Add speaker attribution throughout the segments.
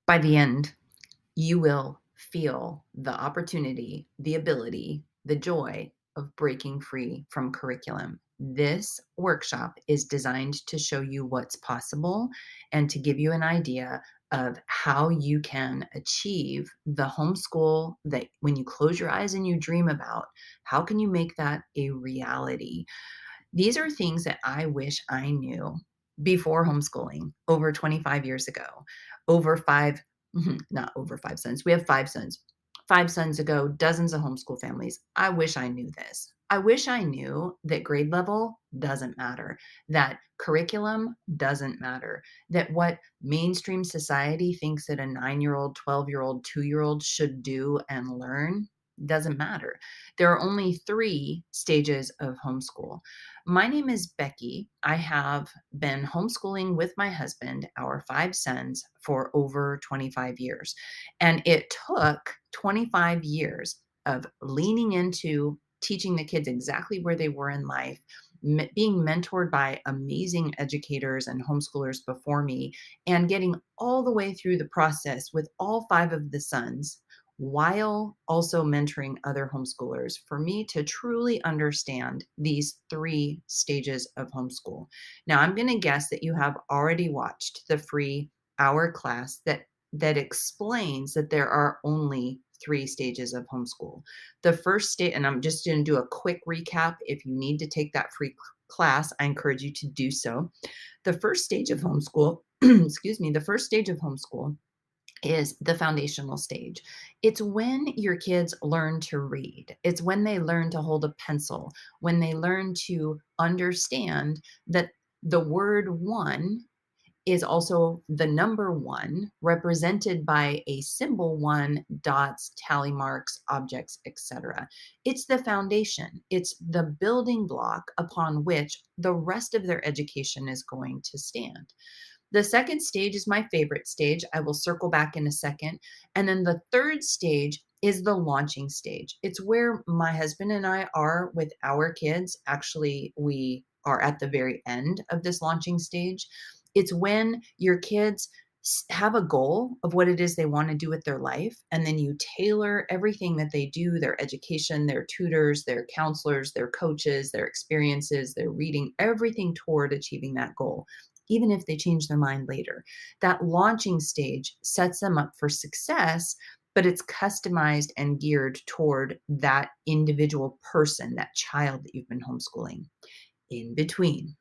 Speaker 1: By the end, you will feel the opportunity, the ability, the joy of breaking free from curriculum. This workshop is designed to show you what's possible and to give you an idea of how you can achieve the homeschool that when you close your eyes and you dream about, how can you make that a reality? These are things that I wish I knew before homeschooling over 25 years ago. Over 5 not over 5 sons. We have 5 sons. 5 sons ago, dozens of homeschool families. I wish I knew this. I wish I knew that grade level doesn't matter, that curriculum doesn't matter, that what mainstream society thinks that a 9-year-old, 12-year-old, 2-year-old should do and learn doesn't matter. There are only 3 stages of homeschool. My name is Bekki. I have been homeschooling with my husband, our 5 sons, for over 25 years. And it took 25 years of leaning into teaching the kids exactly where they were in life, being mentored by amazing educators and homeschoolers before me, and getting all the way through the process with all 5 of the sons while also mentoring other homeschoolers for me to truly understand these 3 stages of homeschool. Now, I'm going to guess that you have already watched the free hour class that explains that there are only 3 stages of homeschool. The first stage, and I'm just going to do a quick recap. If you need to take that free class, I encourage you to do so. The first stage of homeschool, excuse me, the first stage of homeschool is the foundational stage. It's when your kids learn to read. It's when they learn to hold a pencil, when they learn to understand that the word one is also the number one represented by a symbol one, dots, tally marks, objects, etc. It's the foundation. It's the building block upon which the rest of their education is going to stand. The second stage is my favorite stage. I will circle back in a second. And then the third stage is the launching stage. It's where my husband and I are with our kids. Actually, we are at the very end of this launching stage. It's when your kids have a goal of what it is they want to do with their life, and then you tailor everything that they do, their education, their tutors, their counselors, their coaches, their experiences, their reading, everything toward achieving that goal, even if they change their mind later. That launching stage sets them up for success, but it's customized and geared toward that individual person, that child that you've been homeschooling. In between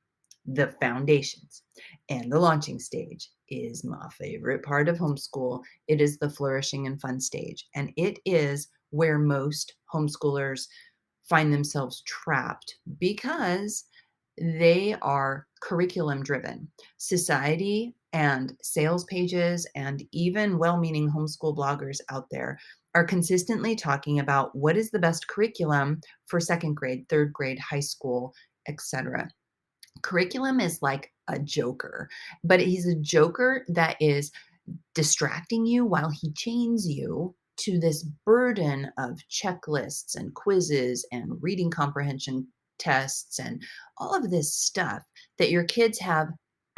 Speaker 1: the foundations and the launching stage is my favorite part of homeschool. It is the flourishing and fun stage. And it is where most homeschoolers find themselves trapped because they are curriculum driven. Society and sales pages and even well-meaning homeschool bloggers out there are consistently talking about what is the best curriculum for second grade, third grade, high school, etc. Curriculum is like a joker, but he's a joker that is distracting you while he chains you to this burden of checklists and quizzes and reading comprehension tests and all of this stuff that your kids have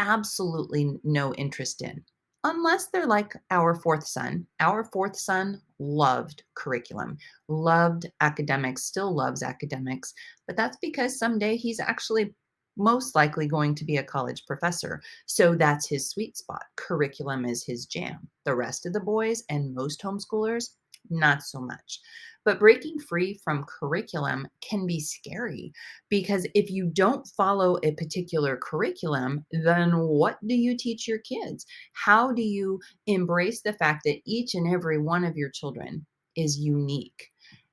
Speaker 1: absolutely no interest in. Unless they're like our fourth son. Our fourth son loved curriculum, loved academics, still loves academics, but that's because someday he's actually most likely going to be a college professor. So that's his sweet spot. Curriculum is his jam. The rest of the boys and most homeschoolers, not so much. But breaking free from curriculum can be scary because if you don't follow a particular curriculum, then what do you teach your kids? How do you embrace the fact that each and every one of your children is unique?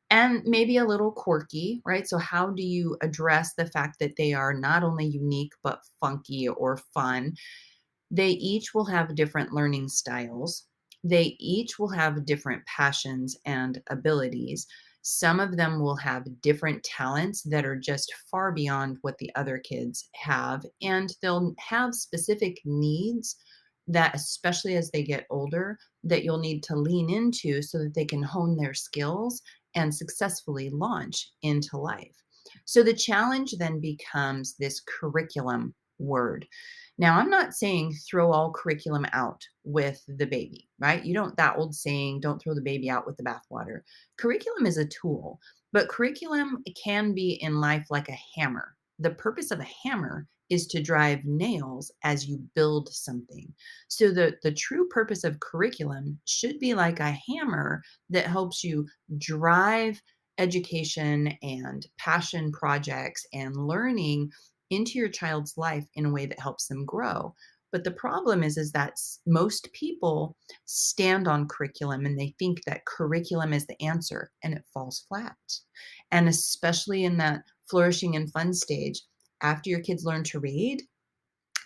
Speaker 1: And maybe a little quirky, right? So, how do you address the fact that they are not only unique, but funky or fun? They each will have different learning styles. They each will have different passions and abilities. Some of them will have different talents that are just far beyond what the other kids have. And they'll have specific needs that, especially as they get older, that you'll need to lean into so that they can hone their skills and successfully launch into life. So the challenge then becomes this curriculum word. Now, I'm not saying throw all curriculum out with the baby, right? You don't, that old saying, don't throw the baby out with the bathwater. Curriculum is a tool, but curriculum can be in life like a hammer. The purpose of a hammer is to drive nails as you build something. So the true purpose of curriculum should be like a hammer that helps you drive education and passion projects and learning into your child's life in a way that helps them grow. But the problem is that most people stand on curriculum and they think that curriculum is the answer, and it falls flat. And especially in that flourishing and fun stage, after your kids learn to read,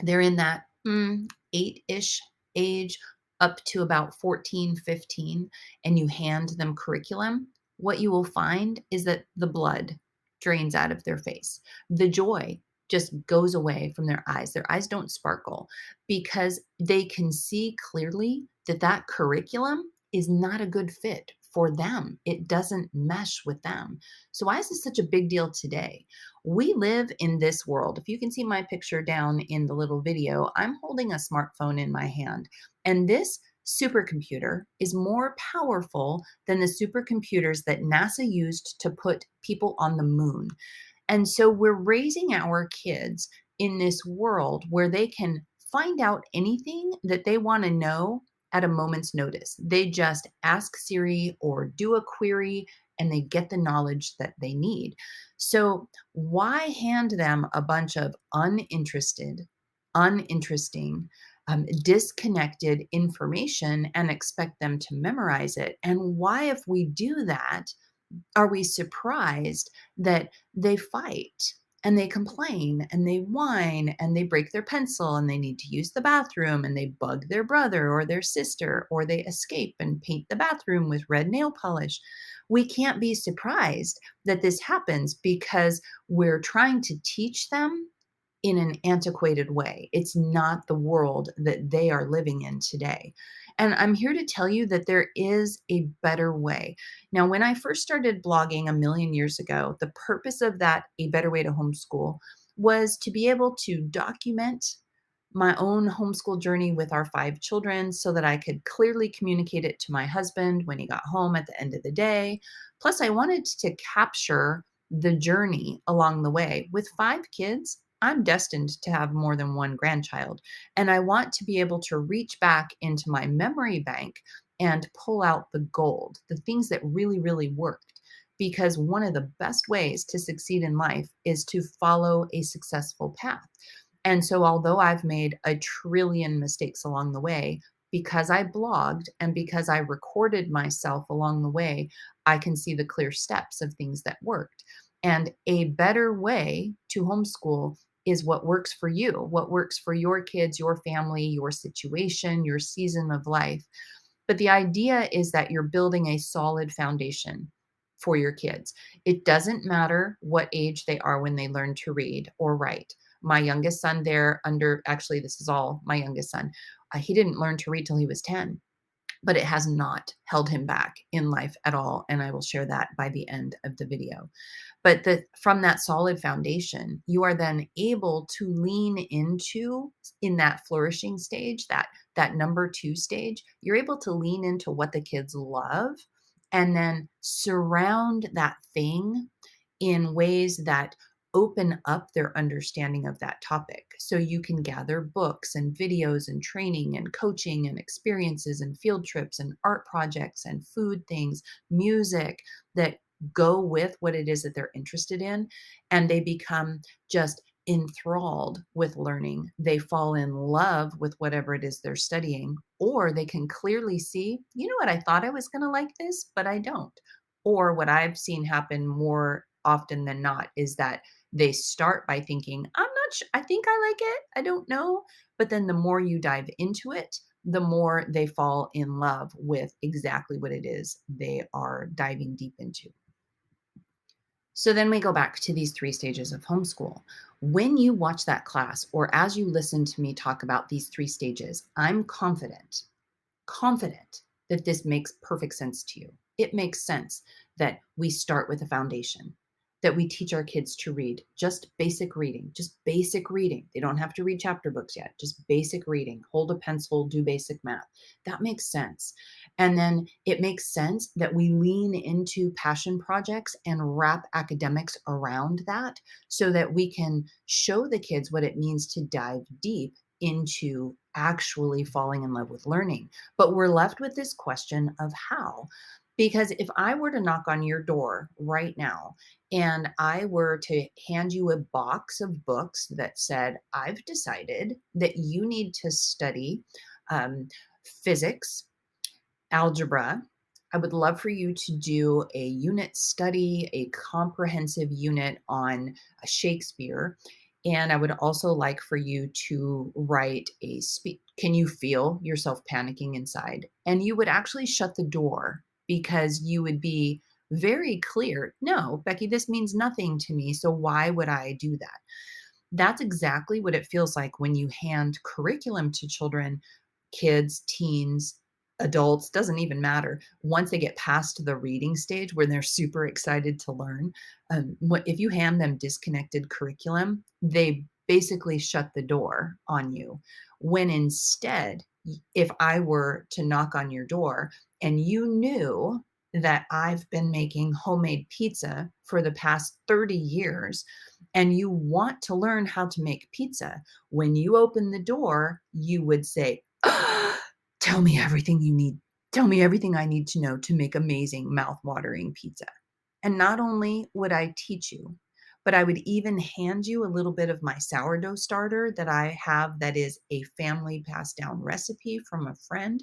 Speaker 1: they're in that 8-ish age up to about 14, 15, and you hand them curriculum, what you will find is that the blood drains out of their face. The joy just goes away from their eyes. Their eyes don't sparkle because they can see clearly that that curriculum is not a good fit for them. It doesn't mesh with them. So why is this such a big deal today? We live in this world. If you can see my picture down in the little video, I'm holding a smartphone in my hand. And this supercomputer is more powerful than the supercomputers that NASA used to put people on the moon. And so we're raising our kids in this world where they can find out anything that they want to know at a moment's notice. They just ask Siri or do a query and they get the knowledge that they need. So, why hand them a bunch of uninteresting, disconnected information and expect them to memorize it? And why, if we do that, are we surprised that they fight and they complain and they whine and they break their pencil and they need to use the bathroom and they bug their brother or their sister or they escape and paint the bathroom with red nail polish? We can't be surprised that this happens because we're trying to teach them in an antiquated way. It's not the world that they are living in today. And I'm here to tell you that there is a better way. Now, when I first started blogging a million years ago, the purpose of that, A Better Way to Homeschool, was to be able to document my own homeschool journey with our 5 children so that I could clearly communicate it to my husband when he got home at the end of the day. Plus, I wanted to capture the journey along the way. With 5 kids, I'm destined to have more than one grandchild. And I want to be able to reach back into my memory bank and pull out the gold, the things that really, really worked. Because one of the best ways to succeed in life is to follow a successful path. And so, although I've made a trillion mistakes along the way, because I blogged and because I recorded myself along the way, I can see the clear steps of things that worked. And a better way to homeschool is what works for you, what works for your kids, your family, your situation, your season of life. But the idea is that you're building a solid foundation for your kids. It doesn't matter what age they are when they learn to read or write. My youngest son, there under, actually, this is all my youngest son. He didn't learn to read till he was 10, but it has not held him back in life at all. And I will share that by the end of the video. But from that solid foundation, you are then able to lean into, in that flourishing stage, that number 2 stage, you're able to lean into what the kids love and then surround that thing in ways that open up their understanding of that topic. So you can gather books and videos and training and coaching and experiences and field trips and art projects and food things, music that go with what it is that they're interested in, and they become just enthralled with learning. They fall in love with whatever it is they're studying, or they can clearly see, you know what, I thought I was going to like this, but I don't. Or what I've seen happen more often than not is that they start by thinking, I'm not sure, I think I like it, I don't know. But then the more you dive into it, the more they fall in love with exactly what it is they are diving deep into. So then we go back to these 3 stages of homeschool. When you watch that class, or as you listen to me talk about these 3 stages, I'm confident that this makes perfect sense to you. It makes sense that we start with a foundation. that we teach our kids to read, just basic reading, just basic reading. They don't have to read chapter books yet, just basic reading, hold a pencil, do basic math. That makes sense. And then it makes sense that we lean into passion projects and wrap academics around that so that we can show the kids what it means to dive deep into actually falling in love with learning. But we're left with this question of how. Because if I were to knock on your door right now and I were to hand you a box of books that said, I've decided that you need to study um, physics, algebra. I would love for you to do a unit study, a comprehensive unit on Shakespeare. And I would also like for you to write a speech. Can you feel yourself panicking inside? And you would actually shut the door because you would be very clear. No, Bekki, this means nothing to me. So why would I do that? That's exactly what it feels like when you hand curriculum to children, kids, teens, adults, doesn't even matter. Once they get past the reading stage where they're super excited to learn, if you hand them disconnected curriculum, they basically shut the door on you. When instead, if I were to knock on your door and you knew that I've been making homemade pizza for the past 30 years, and you want to learn how to make pizza, when you open the door, you would say, tell me everything you need. Tell me everything I need to know to make amazing, mouth-watering pizza. And not only would I teach you, but I would even hand you a little bit of my sourdough starter that I have that is a family passed down recipe from a friend.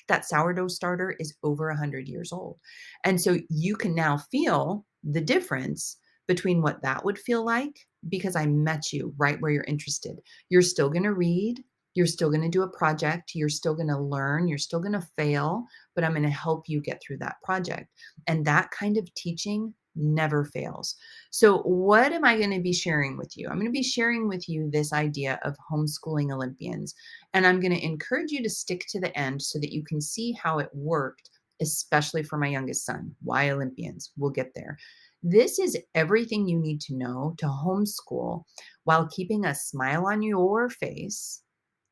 Speaker 1: That sourdough starter is over 100 years old. And so you can now feel the difference between what that would feel like because I met you right where you're interested. You're still going to read, you're still going to do a project, you're still going to learn, you're still going to fail, but I'm going to help you get through that project. And that kind of teaching never fails. So, what am I going to be sharing with you? I'm going to be sharing with you this idea of homeschooling Olympians. And I'm going to encourage you to stick to the end so that you can see how it worked, especially for my youngest son. Why Olympians? We'll get there. This is everything you need to know to homeschool while keeping a smile on your face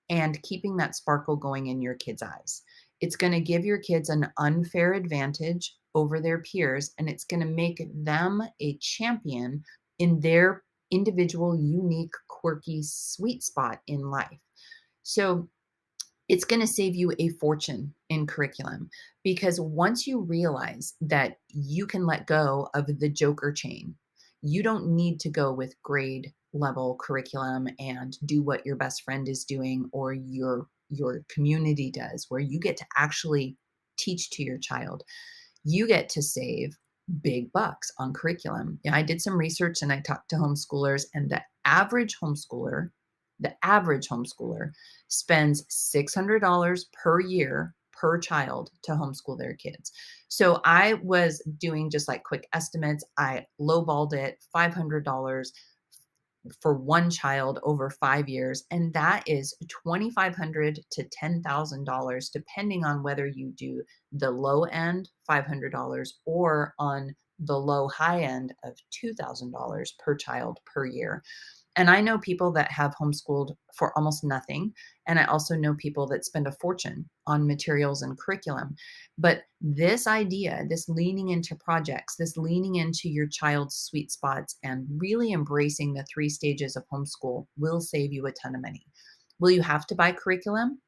Speaker 1: and keeping that sparkle going in your kids' eyes. It's going to give your kids an unfair advantage over their peers, and it's going to make them a champion in their individual, unique, quirky, sweet spot in life. So, it's going to save you a fortune in curriculum because once you realize that you can let go of the joker chain, you don't need to go with grade level curriculum and do what your best friend is doing or your community does where you get to actually teach to your child. You get to save big bucks on curriculum. I did some research and I talked to homeschoolers, and the average homeschooler spends $600 per year per child to homeschool their kids. So I was doing just like quick estimates. I lowballed it $500 for one child over 5 years. And that is $2,500 to $10,000, depending on whether you do the low end, $500, or on the low high end of $2,000 per child per year. And I know people that have homeschooled for almost nothing. And I also know people that spend a fortune on materials and curriculum. But this idea, this leaning into projects, this leaning into your child's sweet spots and really embracing the 3 stages of homeschool will save you a ton of money. Will you have to buy curriculum?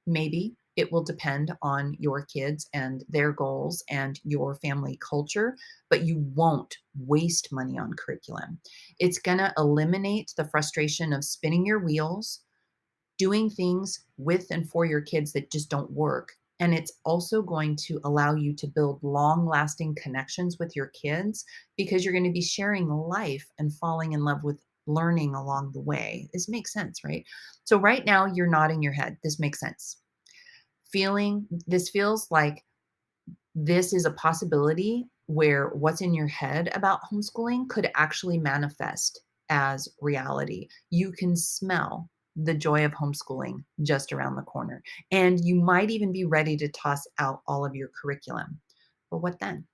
Speaker 1: Maybe. It will depend on your kids and their goals and your family culture, but you won't waste money on curriculum. It's going to eliminate the frustration of spinning your wheels, doing things with and for your kids that just don't work. And it's also going to allow you to build long lasting connections with your kids because you're going to be sharing life and falling in love with learning along the way. This makes sense, right? So, right now, you're nodding your head. This makes sense. This feels like this is a possibility where what's in your head about homeschooling could actually manifest as reality. You can smell the joy of homeschooling just around the corner. And you might even be ready to toss out all of your curriculum. But what then?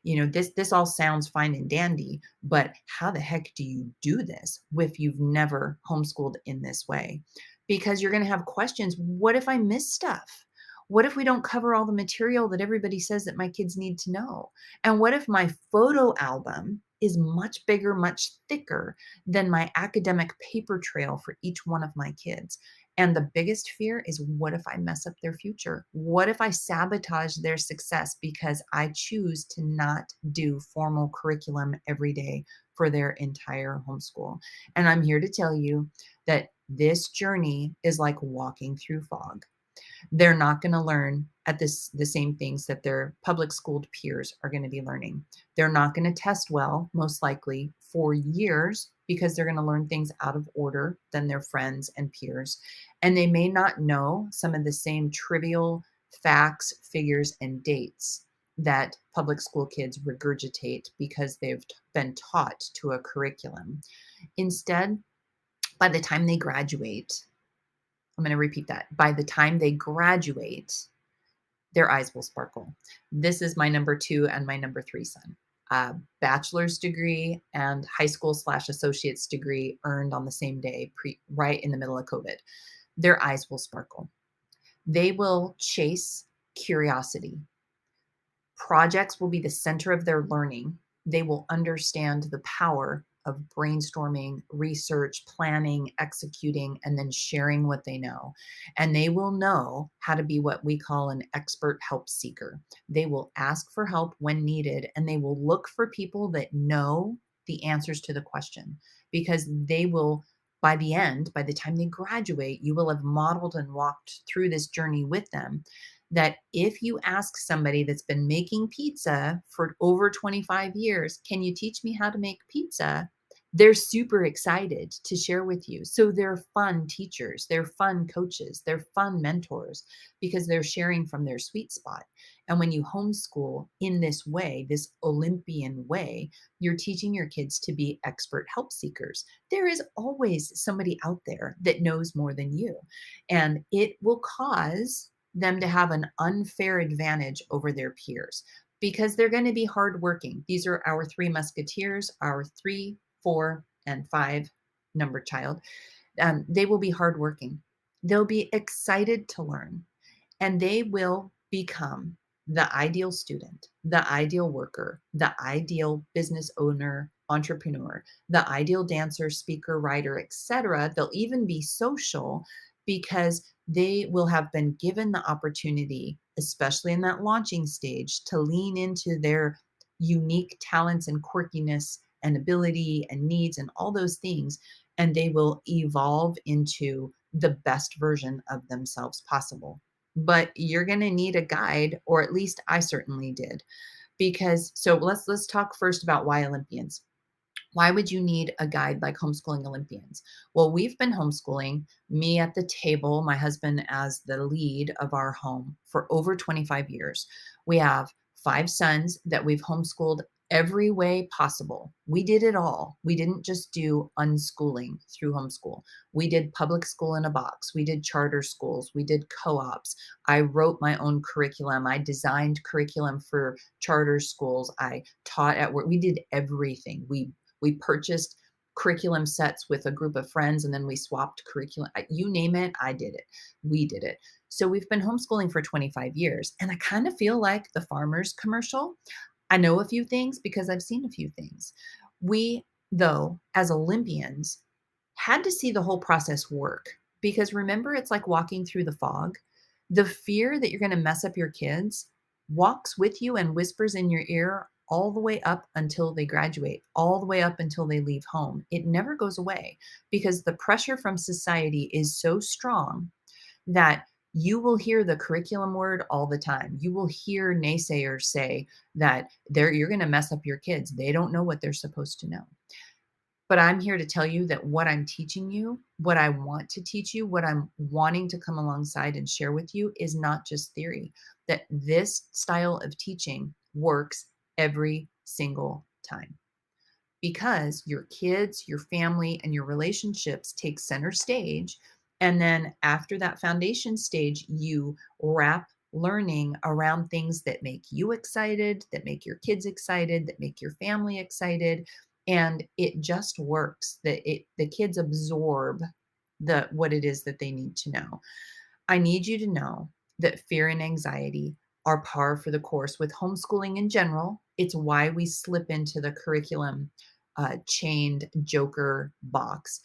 Speaker 1: This all sounds fine and dandy, but how the heck do you do this if you've never homeschooled in this way? Because you're going to have questions. What if I miss stuff? What if we don't cover all the material that everybody says that my kids need to know? And what if my photo album is much bigger, much thicker than my academic paper trail for each one of my kids? And the biggest fear is, what if I mess up their future? What if I sabotage their success because I choose to not do formal curriculum every day for their entire homeschool? And I'm here to tell you that this journey is like walking through fog. They're not going to learn at the same things that their public schooled peers are going to be learning. They're not going to test well, most likely, for years because they're going to learn things out of order than their friends and peers. And they may not know some of the same trivial facts, figures, and dates that public school kids regurgitate because they've been taught to a curriculum. Instead, by the time they graduate, I'm going to repeat that. By the time they graduate, their eyes will sparkle. This is my number 2 and my number 3 son. Bachelor's degree and high school/associate's degree earned on the same day, right in the middle of COVID. Their eyes will sparkle. They will chase curiosity. Projects will be the center of their learning. They will understand the power of brainstorming, research, planning, executing, and then sharing what they know. And they will know how to be what we call an expert help seeker. They will ask for help when needed, and they will look for people that know the answers to the question, because they will, by the time they graduate, you will have modeled and walked through this journey with them. That if you ask somebody that's been making pizza for over 25 years, can you teach me how to make pizza? They're super excited to share with you. So they're fun teachers, they're fun coaches, they're fun mentors because they're sharing from their sweet spot. And when you homeschool in this way, this Olympian way, you're teaching your kids to be expert help seekers. There is always somebody out there that knows more than you, and it will cause them to have an unfair advantage over their peers because they're going to be hardworking. These are our 3 musketeers, our 3, 4, and 5 number child. They will be hardworking. They'll be excited to learn, and they will become the ideal student, the ideal worker, the ideal business owner, entrepreneur, the ideal dancer, speaker, writer, etc. They'll even be social because they will have been given the opportunity, especially in that launching stage, to lean into their unique talents and quirkiness and ability and needs and all those things, and they will evolve into the best version of themselves possible. But you're going to need a guide, or at least I certainly did. Because so let's talk first about why Olympians. Why would you need a guide like Homeschooling Olympians? Well, we've been homeschooling, me at the table, my husband as the lead of our home, for over 25 years. We have 5 sons that we've homeschooled every way possible. We did it all. We didn't just do unschooling through homeschool. We did public school in a box. We did charter schools. We did co-ops. I wrote my own curriculum. I designed curriculum for charter schools. I taught at work. We did everything. We purchased curriculum sets with a group of friends, and then we swapped curriculum. You name it, I did it. We did it. So we've been homeschooling for 25 years. And I kind of feel like the farmer's commercial. I know a few things because I've seen a few things. We, though, as Olympians, had to see the whole process work, because remember, it's like walking through the fog. The fear that you're going to mess up your kids walks with you and whispers in your ear all the way up until they graduate, all the way up until they leave home. It never goes away because the pressure from society is so strong that you will hear the curriculum word all the time. You will hear naysayers say that you're going to mess up your kids. They don't know what they're supposed to know. But I'm here to tell you that what I'm teaching you, what I want to teach you, what I'm wanting to come alongside and share with you is not just theory, that this style of teaching works every single time, because your kids, your family, and your relationships take center stage. And then after that foundation stage, you wrap learning around things that make you excited, that make your kids excited, that make your family excited. And it just works. The kids absorb the what it is that they need to know. I need you to know that fear and anxiety are par for the course with homeschooling in general. It's why we slip into the curriculum chained joker box,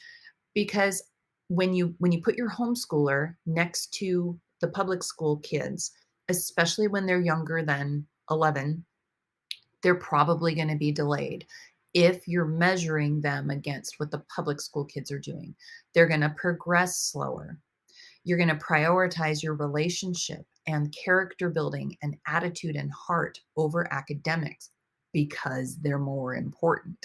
Speaker 1: because when you put your homeschooler next to the public school kids, especially when they're younger than 11, they're probably going to be delayed. If you're measuring them against what the public school kids are doing, they're going to progress slower. You're going to prioritize your relationship and character building and attitude and heart over academics because they're more important.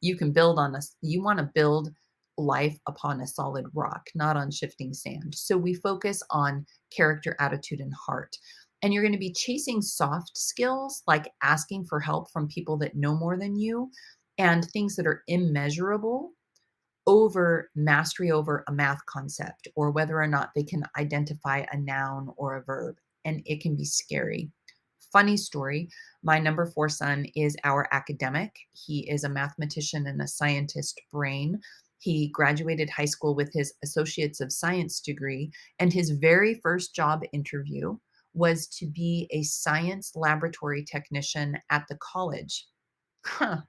Speaker 1: You can build on us. You want to build life upon a solid rock, not on shifting sand. So we focus on character, attitude, and heart. And you're going to be chasing soft skills like asking for help from people that know more than you and things that are immeasurable over mastery over a math concept or whether or not they can identify a noun or a verb. And it can be scary. Funny story, my number 4 son is our academic. He is a mathematician and a scientist brain. He graduated high school with his Associates of Science degree, and his very first job interview was to be a science laboratory technician at the college. Huh,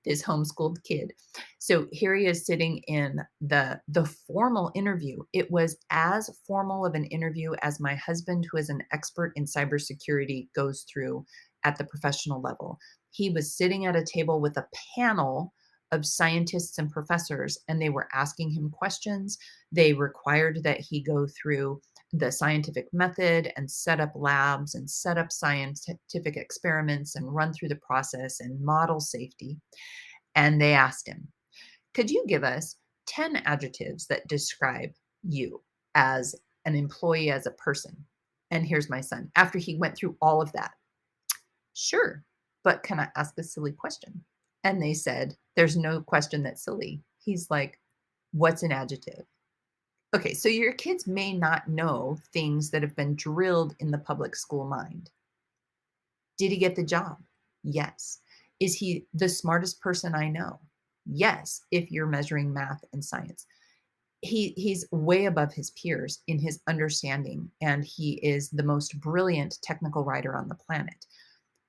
Speaker 1: this homeschooled kid. So here he is sitting in the formal interview. It was as formal of an interview as my husband, who is an expert in cybersecurity, goes through at the professional level. He was sitting at a table with a panel of scientists and professors, and they were asking him questions. They required that he go through the scientific method and set up labs and set up scientific experiments and run through the process and model safety. And they asked him, could you give us 10 adjectives that describe you as an employee, as a person? And here's my son. After he went through all of that, sure, but can I ask a silly question? And they said, there's no question that's silly. He's like, what's an adjective? Okay, so your kids may not know things that have been drilled in the public school mind. Did he get the job? Yes. Is he the smartest person I know? Yes, if you're measuring math and science. He's way above his peers in his understanding, and he is the most brilliant technical writer on the planet.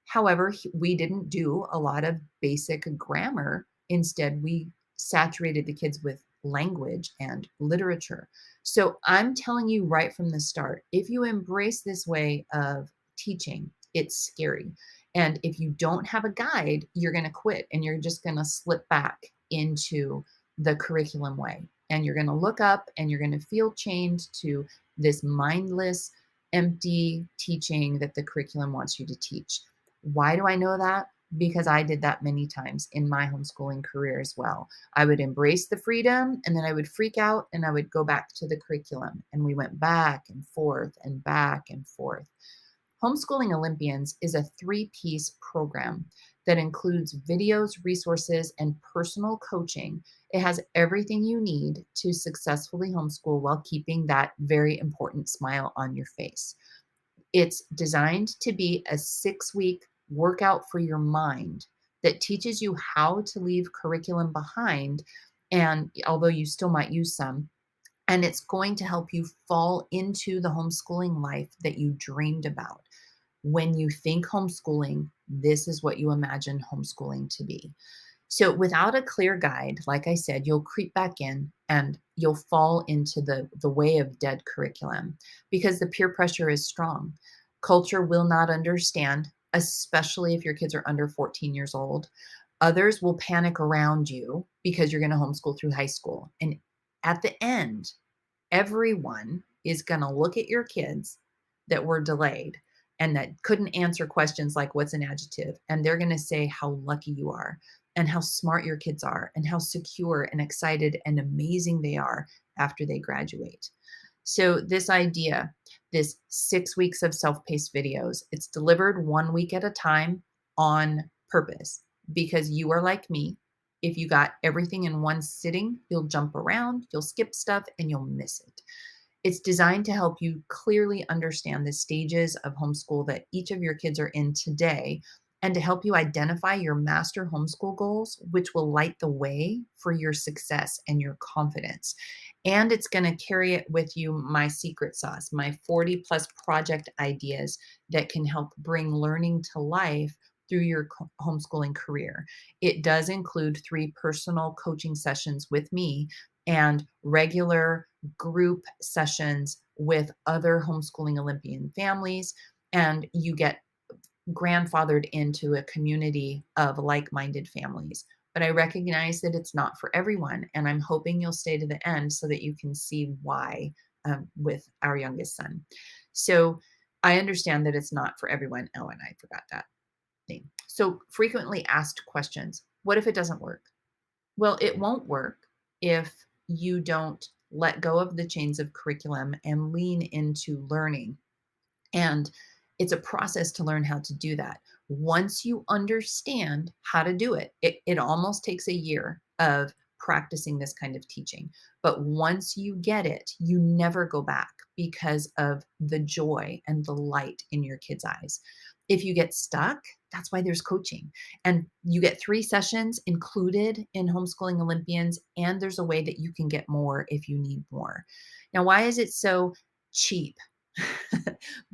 Speaker 1: However, we didn't do a lot of basic grammar. Instead, we saturated the kids with language and literature. So I'm telling you right from the start, if you embrace this way of teaching, it's scary. And if you don't have a guide, you're going to quit and you're just going to slip back into the curriculum way. And you're going to look up and you're going to feel chained to this mindless, empty teaching that the curriculum wants you to teach. Why do I know that? Because I did that many times in my homeschooling career as well. I would embrace the freedom and then I would freak out and I would go back to the curriculum. And we went back and forth and back and forth. Homeschooling Olympians is a 3-piece program that includes videos, resources, and personal coaching. It has everything you need to successfully homeschool while keeping that very important smile on your face. It's designed to be a 6-week workout for your mind that teaches you how to leave curriculum behind. And although you still might use some, and it's going to help you fall into the homeschooling life that you dreamed about. When you think homeschooling, this is what you imagine homeschooling to be. So without a clear guide, like I said, you'll creep back in and you'll fall into the way of dead curriculum because the peer pressure is strong. Culture will not understand, especially if your kids are under 14 years old. Others will panic around you because you're going to homeschool through high school. And at the end, everyone is going to look at your kids that were delayed and that couldn't answer questions like what's an adjective, and they're going to say how lucky you are and how smart your kids are and how secure and excited and amazing they are after they graduate. So this idea, this 6 weeks of self-paced videos, it's delivered 1 week at a time on purpose because you are like me. If you got everything in one sitting, you'll jump around, you'll skip stuff, and you'll miss it. It's designed to help you clearly understand the stages of homeschool that each of your kids are in today and to help you identify your master homeschool goals, which will light the way for your success and your confidence. And it's going to carry it with you, my secret sauce, my 40 plus project ideas that can help bring learning to life through your homeschooling career. It does include 3 personal coaching sessions with me and regular group sessions with other homeschooling Olympian families. And you get grandfathered into a community of like minded families. But I recognize that it's not for everyone. And I'm hoping you'll stay to the end so that you can see why with our youngest son. So I understand that it's not for everyone. Oh, and I forgot that thing. So frequently asked questions. What if it doesn't work? Well, it won't work if you don't let go of the chains of curriculum and lean into learning. And it's a process to learn how to do that. Once you understand how to do it, it almost takes a year of practicing this kind of teaching. But once you get it, you never go back because of the joy and the light in your kids' eyes. If you get stuck, that's why there's coaching. And you get 3 sessions included in Homeschooling Olympians, and there's a way that you can get more if you need more. Now, why is it so cheap?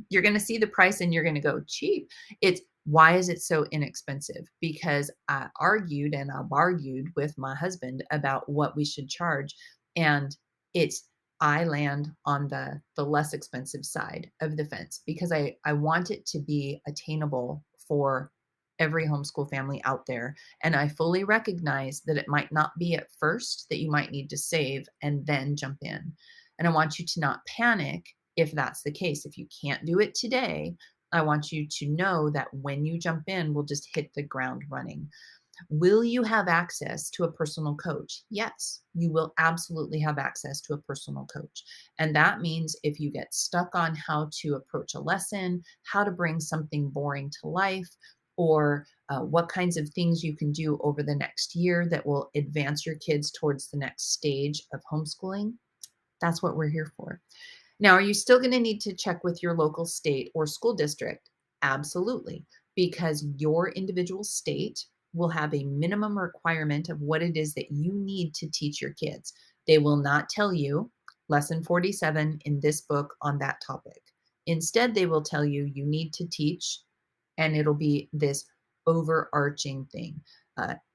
Speaker 1: You're going to see the price and you're going to go cheap. It's why is it so inexpensive? Because I argued and I've argued with my husband about what we should charge. And it's I land on the less expensive side of the fence because I want it to be attainable for every homeschool family out there. And I fully recognize that it might not be at first, that you might need to save and then jump in. And I want you to not panic if that's the case. If you can't do it today, I want you to know that when you jump in, we'll just hit the ground running. Will you have access to a personal coach? Yes, you will absolutely have access to a personal coach. And that means if you get stuck on how to approach a lesson, how to bring something boring to life, or what kinds of things you can do over the next year that will advance your kids towards the next stage of homeschooling, that's what we're here for. Now, are you still going to need to check with your local state or school district? Absolutely, because your individual state will have a minimum requirement of what it is that you need to teach your kids. They will not tell you lesson 47 in this book on that topic. Instead, they will tell you you need to teach, and it'll be this overarching thing,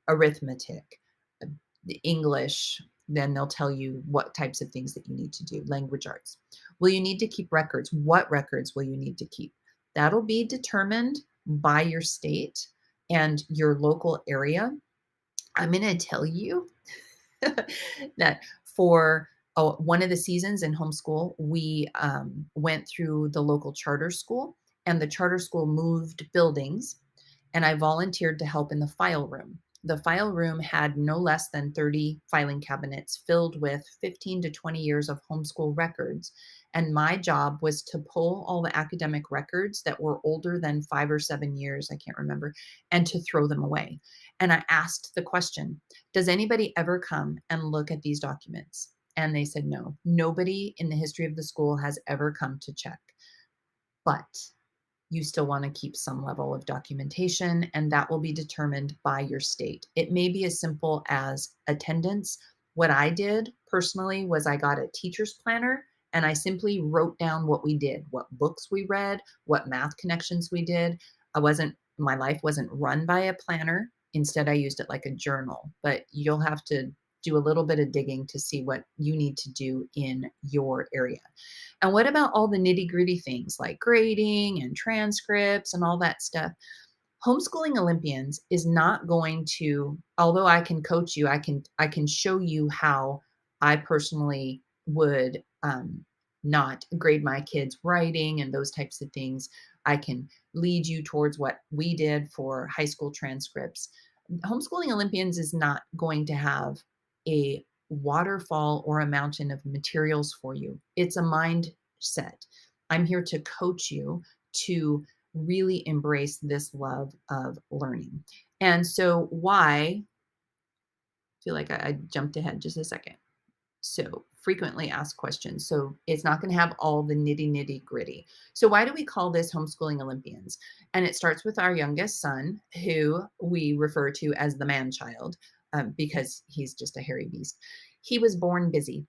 Speaker 1: arithmetic, uh, the English, then they'll tell you what types of things that you need to do, language arts. Will you need to keep records? What records will you need to keep? That'll be determined by your state and your local area. I'm going to tell you that for one of the seasons in homeschool, we went through the local charter school, and the charter school moved buildings, and I volunteered to help in the file room. The file room had no less than 30 filing cabinets filled with 15 to 20 years of homeschool records. And my job was to pull all the academic records that were older than 5 or 7 years, I can't remember, and to throw them away. And I asked the question, does anybody ever come and look at these documents? And they said, no, nobody in the history of the school has ever come to check. But you still want to keep some level of documentation, and that will be determined by your state. It may be as simple as attendance. What I did personally was I got a teacher's planner and I simply wrote down what we did, what books we read, what math connections we did. My life wasn't run by a planner. Instead, I used it like a journal, but you'll have to do a little bit of digging to see what you need to do in your area. And what about all the nitty-gritty things like grading and transcripts and all that stuff? Homeschooling Olympians is not going to, although I can coach you, I can show you how I personally would not grade my kids' writing and those types of things. I can lead you towards what we did for high school transcripts. Homeschooling Olympians is not going to have a waterfall or a mountain of materials for you. It's a mindset. I'm here to coach you to really embrace this love of learning. And so, why? I feel like I jumped ahead just a second. So, frequently asked questions. So, it's not going to have all the nitty gritty. So, why do we call this homeschooling Olympians? And it starts with our youngest son, who we refer to as the man child because he's just a hairy beast. He was born busy.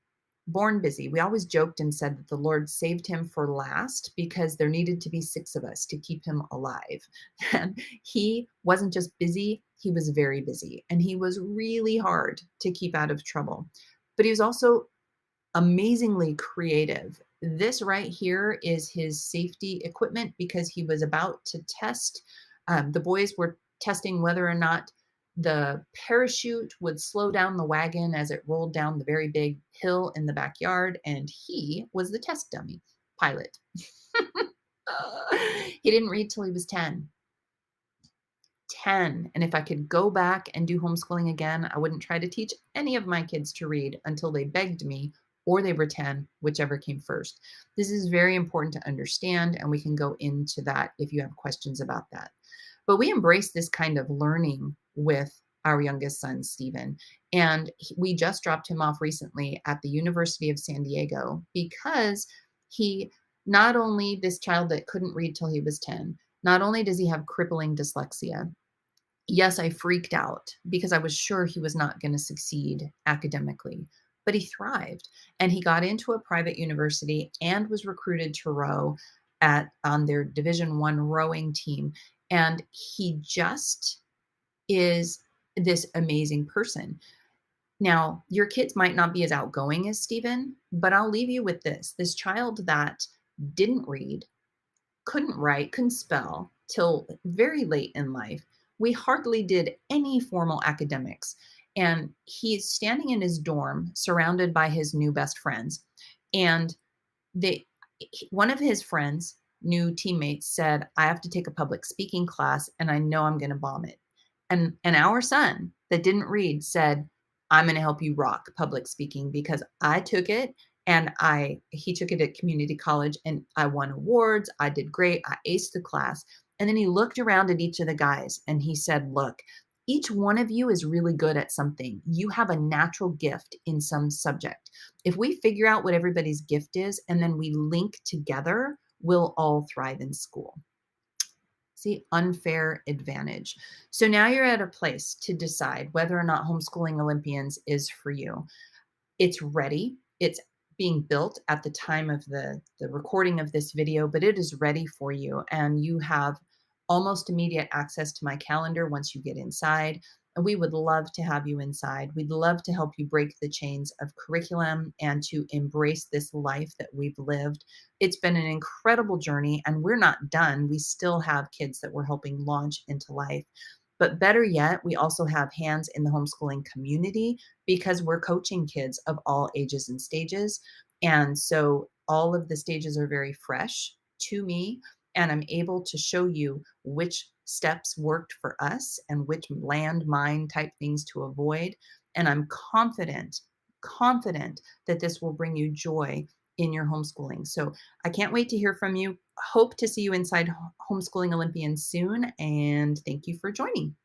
Speaker 1: Born busy. We always joked and said that the Lord saved him for last because there needed to be six of us to keep him alive. And he wasn't just busy, he was very busy. And he was really hard to keep out of trouble. But he was also amazingly creative. This right here is his safety equipment because he was about to test. The boys were testing whether or not the parachute would slow down the wagon as it rolled down the very big hill in the backyard, and he was the test dummy pilot. He didn't read till he was 10. 10. And if I could go back and do homeschooling again, I wouldn't try to teach any of my kids to read until they begged me or they were 10, whichever came first. This is very important to understand, and we can go into that if you have questions about that. But we embrace this kind of learning with our youngest son, Stephen. And we just dropped him off recently at the University of San Diego because he, not only this child that couldn't read till he was 10, not only does he have crippling dyslexia. Yes, I freaked out because I was sure he was not going to succeed academically, but he thrived and he got into a private university and was recruited to row at on their Division 1 rowing team, and he just is this amazing person. Now, your kids might not be as outgoing as Stephen, but I'll leave you with this. This child that didn't read, couldn't write, couldn't spell till very late in life. We hardly did any formal academics. And he's standing in his dorm surrounded by his new best friends. And they one of his friends, new teammates, said, I have to take a public speaking class and I know I'm going to bomb it. And our son that didn't read said, I'm going to help you rock public speaking because I took it and I he took it at community college and I won awards. I did great. I aced the class. And then he looked around at each of the guys and he said, look, each one of you is really good at something. You have a natural gift in some subject. If we figure out what everybody's gift is and then we link together, we'll all thrive in school. See, unfair advantage. So now you're at a place to decide whether or not homeschooling Olympians is for you. It's ready. It's being built at the time of the recording of this video, but it is ready for you. And you have almost immediate access to my calendar once you get inside. And we would love to have you inside. We'd love to help you break the chains of curriculum and to embrace this life that we've lived. It's been an incredible journey, and we're not done. We still have kids that we're helping launch into life. But better yet, we also have hands in the homeschooling community because we're coaching kids of all ages and stages. And so all of the stages are very fresh to me, and I'm able to show you which steps worked for us and which landmine type things to avoid. And I'm confident that this will bring you joy in your homeschooling. So I can't wait to hear from you. Hope to see you inside Homeschooling Olympians soon. And thank you for joining.